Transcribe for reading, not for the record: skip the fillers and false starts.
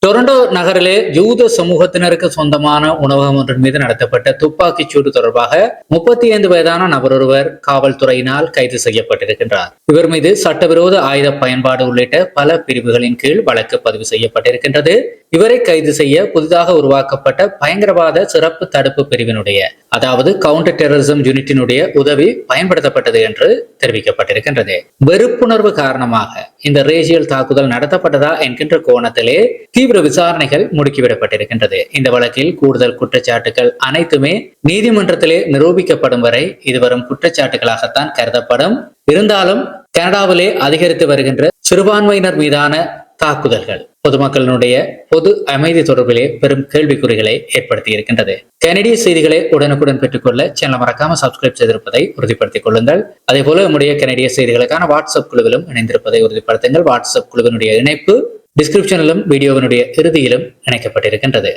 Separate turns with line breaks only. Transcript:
Toronto நகரிலே யூத சமூகத்தினருக்கு சொந்தமான உணவகம் ஒன்றின் மீது நடத்தப்பட்ட துப்பாக்கிச் சூடு தொடர்பாக 35 வயதான நபர் ஒருவர் காவல்துறையினால் கைது செய்யப்பட்டிருக்கின்றார். இவர் மீது சட்டவிரோத ஆயுத பயன்பாடு உள்ளிட்ட பல பிரிவுகளின் கீழ் வழக்கு பதிவு செய்யப்பட்டிருக்கின்றது. இவரை கைது செய்ய புதிதாக உருவாக்கப்பட்ட பயங்கரவாத சிறப்பு தடுப்பு பிரிவினுடைய அதாவது கவுண்டர் டெரரிசம் யூனிட்டினுடைய உதவி பயன்படுத்தப்பட்டது என்று தெரிவிக்கப்பட்டிருக்கின்றது. வெறுப்புணர்வு காரணமாக இந்த ரேசியல் தாக்குதல் நடத்தப்பட்டதா என்கின்ற கோணத்திலே தீவிர விசாரணைகள் முடுக்கிவிடப்பட்டிருக்கின்றது. இந்த வழக்கில் கூடுதல் குற்றச்சாட்டுகள் அனைத்துமே நீதிமன்றத்திலே நிரூபிக்கப்படும் வரை இதுவரும் குற்றச்சாட்டுகளாகத்தான் கருதப்படும். இருந்தாலும் கனடாவிலே அதிகரித்து வருகின்ற சிறுபான்மையினர் மீதான தாக்குதல்கள் பொதுமக்களினுடைய பொது அமைதி தொடர்பிலே பெரும் கேள்விக்குறிகளை ஏற்படுத்தி இருக்கின்றது. கனடிய செய்திகளை உடனுக்குடன் பெற்றுக்கொள்ள சேனல் மறக்காம சப்ஸ்கிரைப் செய்திருப்பதை உறுதிப்படுத்திக் கொள்ளுங்கள். அதே போல நம்முடைய கனடிய செய்திகளுக்கான வாட்ஸ்அப் குழுவிலும் இணைந்திருப்பதை உறுதிப்படுத்துங்கள். வாட்ஸ்அப் குழுவினுடைய இணைப்பு டிஸ்கிரிப்ஷனிலும் வீடியோவினுடைய இறுதியிலும் இணைக்கப்பட்டிருக்கின்றது.